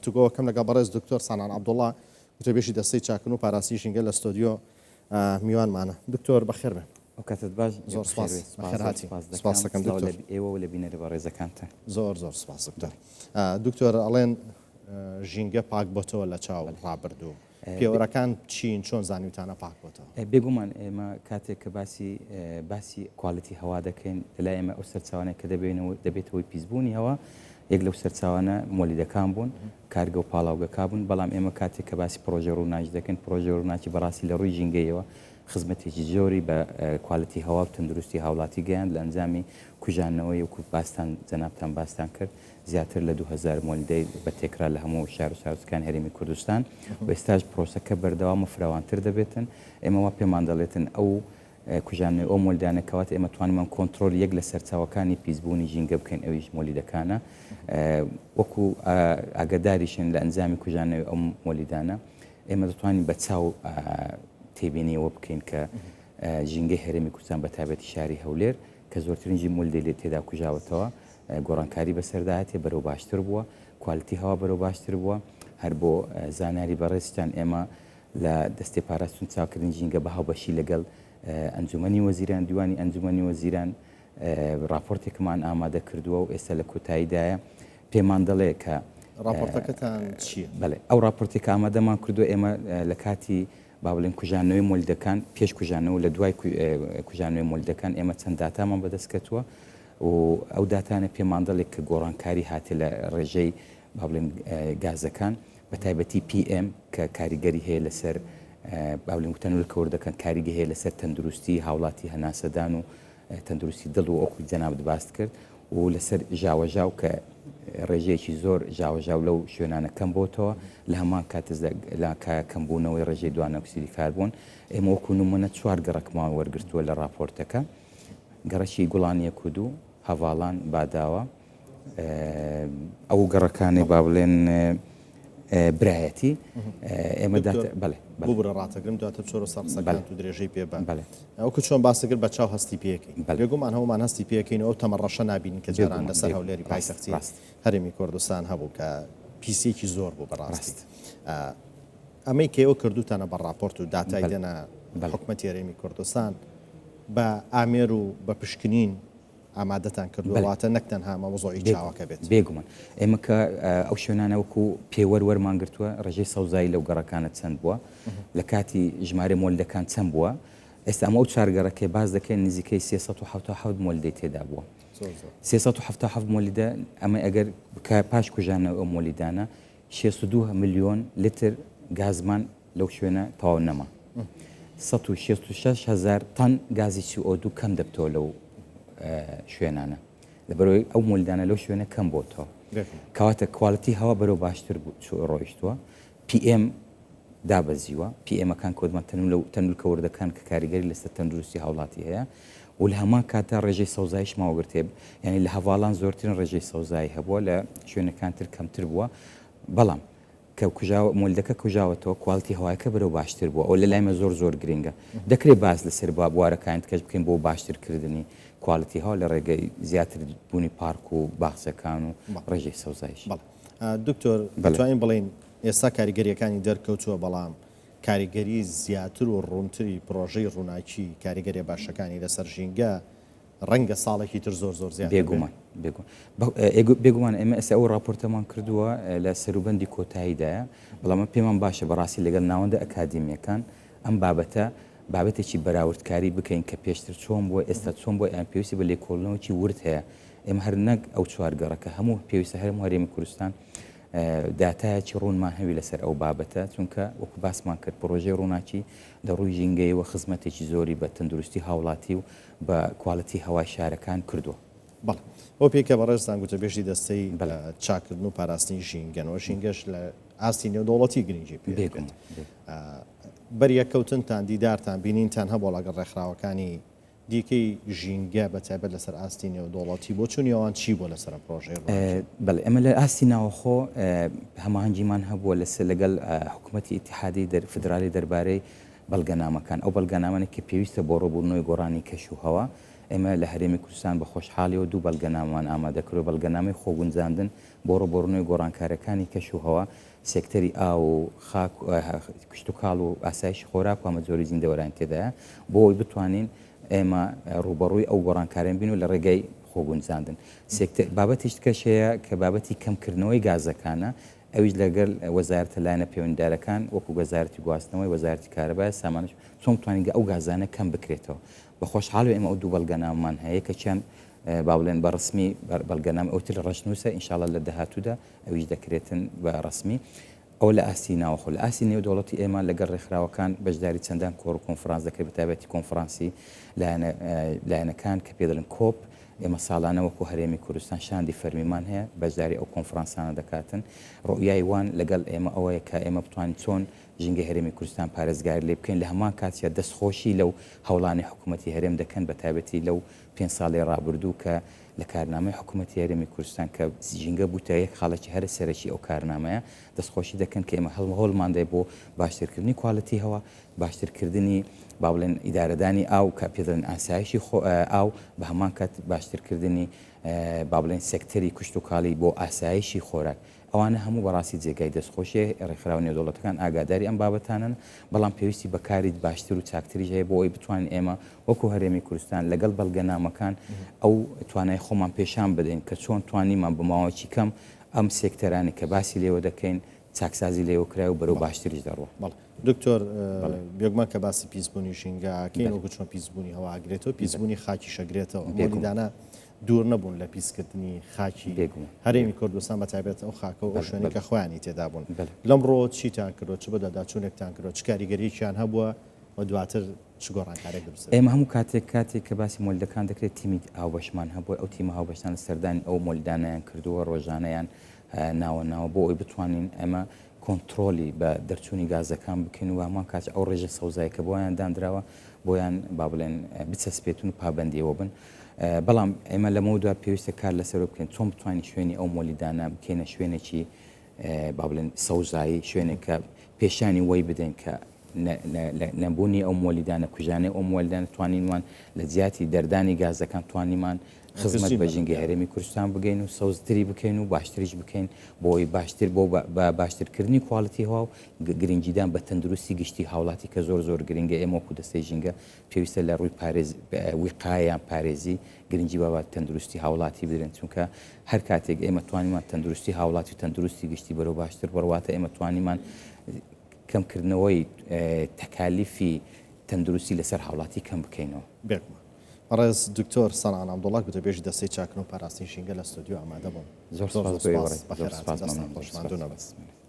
تقول كم لقى برز دكتور صنعان عبد الله وتبيشي دستي شاكنو باراسيشن قال استوديو ميوان معنا دكتور بخير به وكاتت باش زور سپاس بخير هاتي سپاس دكان دكتور ايوه ولا بينا ريباريزا كانت زور سپاس دكتور دكتور الين جینگە پاک بۆتەوە لە چاو ڕابردوو پێوەرەکان چین چۆن زانیوتانە پاک بۆتەوە بێگومان ئێمە کاتێک کە باسی کوالیتی هەوا دەکەین لەلای ئێمە ئەو سەرچاوانەیە کە دەبێتەوەی پیسبوونی هەوا یەک لەو سەرچاوانە مۆلیدەکان بوون کارگە و پاڵاوگەکان بوون بەڵام ئێمە کاتێک کە باسی پرۆژە ڕووناچ دەکەین پرۆژە ڕووناچی بەڕاستی لە ڕووی ژینگەیەوە خزمەتێکی زۆری بە کوالیتی هەوا و تەندروستی هاوڵاتی گەیاند لە ئەنجامی کوژانەوەی وەکو باستان جەنابتان باستان کرد زیاتر لە 2000 مۆلیدەی بە تێکرا لە هەموو شار و ساروسکان هەرێمی کوردستان و ئێستاش پرۆسەکە بەردەوام و فراوانتر دەبێتن ئێمە وا پێمان دەڵێتن ئەو کوژانەوەی ئەو مۆلیدانە کەواتە ئێمە توانمان کۆنتترۆل یەک لە سەرچاوەکانی پیسبوونی ژینگە بکەین ئەویش مۆلیدەکانە وەکو ئاگداریشن لە ئەنجامی کوژانەوەی ئەو مۆلیدانە ئێمە دەتوانین بە چاو تێبینیەوە بکەین کە ژینگەی هەرێمی کوردستان بە تایبەتی شاری هەولێر کە زۆرترینجی مولدەی لێ تێدا کوژاوەتەوە گۆڕانکاری بەسەرداهاتێ بەرەو باشتر بووە کوالیتی هەوا بەرەو باشتر بووە هەر بۆ زانیاری بەڕێستان ئێمە لە دەستی پاراستون چاوکردن ژینگە بە هاوبەشی لەگەڵ ئەنجومەنی وەزیران دیوانی ئەنجومەنی وەزیران راپۆرتێکمان ئامادە کردووە و ئێستا لە کۆتاییدایە پێمان دەڵێ کە راپۆرتەکەتان چییە؟ بەڵێ ئەو راپۆرتێک ئامادەمان کردو ئێمە لە کاتی با بڵێن کوژانەوەی مۆلیدەکان پێش کوژانەوە لە دوای کوژانەوەی مۆلیدەکان ئێمە چەند داتامان بەدەست کردووە و ئەو داتانە پێمان دەڵێت کە گۆڕانکاری هاتێ لە ڕێژەی با بڵێن گازەکان بە تایبەتی PM کە کاریگەری هەیە لەسەر با بڵێن تەنور کەوردەکان کاریگە هەیە لەسەر تەندروستی هاوڵاتی هەناسەدان و تەندروستی دڵ و ئەوکو جەنابەت باست کرد و لەسەر ژاوەژاو کە ڕێژەیەکی زۆر ژاوەژاو لەو شوێنانە کەم بۆتەوە لە هەمان کەمبوونەوەی ڕێژەی دوانە ئۆکسیدی کاربۆن ئێمە وەکو نمونە 4 گەڕەکمان وەرگرتووە لە راپۆرتەکە گەڕەکی گوڵانیە کودو هەواڵان باداوە ئەو گەڕەکانی با بڵێن برایەتی ئێمە بڵێ بوو ڕاتەگرم دواتە چۆرە سەرسەکان و درێژەی پێبان ئەوکە چۆن باسەگر بە چاو هەستی پێەکەین بێگومان هەومان هەستی پێەکەین ئەو تەمەڕەشە نبینین کە جاران لەسەر هەولێری پایتەختی هەرێمی کوردستان هەبوو کە پیسێکی زۆر بوو بەڕاستی ئەمەی کێوە کردوتانە بە راپۆرت و داتای دێنە حکومەتی هەرێمی کوردستان بە ئامێر و بە پشکنین ئامادەتان کردوواتە نەکتەنها مەوزۆی چاوەکە بێت بێگومان ئێمە کە ئەو شوێنانە وەکو پێوەەر وەرمان گرتووە ڕێژەی سەوزایی لەو گەڕەکانە چەند بووە لە کاتی ژمارە مۆلیدەکان چەند بووە ئێستا ئەمە ئەو چارگەڕەکەی باز دەکەین نزیکەی 377 مۆلیدەی تێدا بووە 377 مۆلیدە ئەمە ئەگەر پاش کوژانەوە ئەو مۆلیدانە 62 ملیۆن لیتر گازمان لەو شوێنە تەواو نەما 166,000 تەن گازی CO2 کەم دەبتەوە لەو شوێنانە لەبەرەوەی ئەو مۆلیدانە لەو شوێنە کەم بۆتەوە کەواتە کواڵیتی هەوا بەرەو باشتر ڕۆیشتووە PM دابەزیوە PMەکان کۆدمان تەنور کەوردەکان کە کاریگەری لەسەر تەندروستی هاوڵاتی هەیە و لە هەمان کاتا ڕێژەی سەوزایش ماوەگرتێ یعنی لە هەواڵان زۆرترین ڕێژەی سەوزایی هەبووە لە شوێنەکان تر کەمتر بووە بەڵام کە مۆلیدەکە کوژاوەتەوە کواڵیتی هەوایەکە بەرەو باشتر بووە ئەو لە لایمە زۆر گرنگە دەکرێت باز لەسەر بوارەکان کەش بکەین بۆ باشترکردنی کواڵیتی هەوا لە ڕێگەی زیاتر بوونی پارک و باخچەکان و ڕێژەی سەوزایش دکتۆر دەتوانین بڵین ئێستا کاریگەریەکانی دەرکەوتووە بەڵام کاریگەری زیاتر و ڕوونتری پرۆژەی ڕووناکی کاریگەری باشەکانی لەسەر ژینگە ڕەنگە ساڵێکی تر زۆر زیاد بێگومان ئێمە ئێستا ئەو راپۆرتەمان کردووە لە سەروبەندی کۆتاییدایە بەڵام پێمان باشە بەڕاستی لەگەڵ ناوەندە ئەکادیمیەکان ئەم بابەتێکی بەراوردکاری بکەین کە پێشتر چۆن بووە ئێستا چۆن بۆ ئەم پێویستی بە لێکۆڵنەوەی ورد هەیە ئێمە هەر نەک ئەو چوارگەڕەکە هەموو پێویستە هەرموو هەرێمی کوردستان داتایەکی ڕوونمان هەوی لەسەر ئەو بابەتە چونکە وەکو باسمان کرد پرۆژەی ڕووناکی دەڕووی ژینگەیەوە خزمەتێکی زۆری بە تەندروستی هاوڵاتی و بە کواڵەتی هەوای شارەکان کردووە بەڵ ئەو پێکە بەڕێزان گوتە بێژی دەستەی چاکردن و پاراستنی ژینگەنەوە ژینگەش لە ئاستی نێودەوڵەتی گرنگی پێ بەریەکەوتنتان دیدارتان بینینتان هەبوو لەگەڵ ڕێکخراوەکانی دیکەی ژینگە بە تایبەت لەسەر ئاستی نێودەوڵەتی بۆ چونیەوان چی بۆ لەسەر پرۆژێ بەڵێ ئەمە لە ئاستی ناوەخۆ هەماهەنگیمان هەبووە لەگەڵ حکوومەتی ئیتیحادی فدرالی دەربارەی بەڵگەنامەکان ئەو بەڵگەنامانێک کە پێویستە بۆ ڕۆبوونەوەی گۆڕانی کەش و هەوا ئێمە لە هەرێمی کوردستان بە خۆشحاڵیەوە دوو بەڵگەنامەمان ئامادەکرۆ بەڵگەنامەی خۆگونجاندن بۆ ڕۆبۆڕنەوەی گۆڕانکارەکانی کەش و هەوا سێکتەری ئاو و خاک کشت و کاڵ و ئاسایشی خۆراک و ئەمەجۆری زیندەوەران تێدایە بۆ ئەوی بتوانین ئێمە ڕوبەڕووی ئەو گۆڕانکارێن بین و لە ڕێگەی خۆگونجاندن بابەتیش کەش هەیە کە بابەتی کەمکردنەوەی گازەکانە ئەویش لەگەڵ وەزارەتە لایەنە پەیوەندیدارەکان وەکو وەزارەتی گواستنەوەی وەزارەتی کارەبای سامانش چۆن بتوانین ئەو گازانە کەم بکرێتەوە بە خۆشحاڵی ئێمە ئەو دوو بەڵگەناممان هەیە کە چەند باڵێن بە ڕسمی بەڵگەنام ئەوتر ڕەشنووسە ئینشاڵڵا لە داهاتوودا ئەویش دەکرێتن بە ڕسمی ئەو لە ئاسی ناوەخۆ لە ئاسی نێودەوڵەتی ئێمە لەگەڵ ڕێکخراوەکان بەشداری چەندان کۆڕ و کۆنفرانس دەکرێت بەتابەتی کۆنفرانسی لایەنەکان کە پێ دەڵێن کۆپ ئێمە ساڵانە وەکو هەرێمی کوردستان شاندی فەرمیمان هەیە بەشداری ئەو کۆنفرانسانە دەکاتن ڕۆیای وان لەگەڵ ئێمە ئەوەیە کە ئێمە بتوانین چۆن ژینگە هەرێمی کوردستان پارێزگاری لێ بکەین لە هەمان کاتیا دەستخۆشی لەو هەوڵانی حکوومەتی هەرێم دەکەن بە تایبەتی لەو 5 ساڵی ڕابردوو کە لە کارنامەی حکوومەتی هەرێمی کوردستان کە ژینگە بووتە یەک خاڵێکی هەرە سەرەکی ئەو کارنامەیە دەستخۆشی دەکەن کە ئێمە هەڵمان دەی بۆ باشترکردنی کواڵەتی هەوا باشترکردنی با بڵێن ئیدارەدانی ئاو کە پێدەڵێن ئاسایشی ئاو بە هەمان کات باشترکردنی با بڵێن سێکتەری کشت و کاڵی بۆ ئاسایشی خۆراک ئەوانە هەموو بەڕاستی جێگای دەستخۆشیە ڕێکخراو نێودەوڵەتەکان ئاگاداری ئەم بابەتانن بەڵام پێویستی بەکاری باشتر و چاکتری هەیە بۆ ئەوی بتوانین ئێمە وەکو هەرێمی کوردستان لەگەڵ بەڵگەنامەکان ئەو توانای خۆمان پێشان بدەین کە چۆن توانیمان بە ماوەیەکی کەم ئەم سێکتەرانی کە باسی لێوە دەکەین چاکسازی لێوە کرای و بەرەو باشتریش دەڕوە. دکتۆر بێگومان کە باسی پیسبوونی ژینگەکەین وەکو چۆن پیسبوونی هەوا ئاگرێتەوە پیسبوونی خاکی شەگرێتەوە مۆلیدانە دوور نەبوون لە پیسکردنی خاکی هەرێمی کوردستان بە تایبەت ئەو خاکە و شوێنی کە خۆیانی تێدا بوون لەمڕۆ چیتان کردۆ چ بەدەدا چوونێکتان کردۆ چ کاریگەرییان هەبووە و دواتر چ گۆڕانکارێک دەبێت ئێمە هەموو کاتێک کە باسی مۆلیدەکان دەکرێت تیمی هاوبەشمان هەبووە ئەو تیمە هاوبەشان لە سەردانی ئەو مۆلیدانیان کردووە ڕۆژانەیان ناوە بۆ ئەوی بتوانین ئەمە کۆنتترۆلی بە دەرچوونی گازەکان بکەین و هەمان کات ئەو ڕێژە سەوزایی کە بۆیان دانراوە بۆیان با بڵێن بچەسپێتون و پابندیەوە بن بەڵام ئێمە لەمە دوای پێویستە کار لەسەر بکەین چۆن بتوانین شوێنی ئەو مۆلیدانە بکەینە شوێنێکی با بڵێن سەوزایی شوێنێک کە پێشانی وەی بدەین کە نەبوونی ئەو مۆلیدانە کوژانەی ئەو مۆلیدانە توانینمان لە جیاتی دەردانی گازەکان توانیمان خزمەت بە ژینگە هەرێمی کوردستان بگەین و سەوزتری بکەین و باشتریش بکەین بۆی باشتر بۆ باشترکردنی کواڵەتی هەوا و گرنگیدان بە تەندروستی گشتی هاوڵاتی کە زۆر گرنگە ئێمە وەکو دەستەی ژینگە پێویستە لە ڕووی وقایەیان پارێزی گرنگی بابات تەندروستی هاوڵاتی بدرێن چونکە هەر کاتێک ئێمە توانیمان تەندروستی هاوڵاتی و تەندروستی گشتی بەرەو باشتر بڕواتە ئێمە توانیمان کەمکردنەوەی تەکالیفی تەندروستی لەسەر هاوڵاتی کەم بکەینەوە. ڕێز دکتۆر سەنان عەبدوڵڵا گوتە بێژی دەستەی چاکن و پاراستنی ژینگە لە ستودیۆ ئامادە بوون. زۆر سپاس بەخێرهاتن.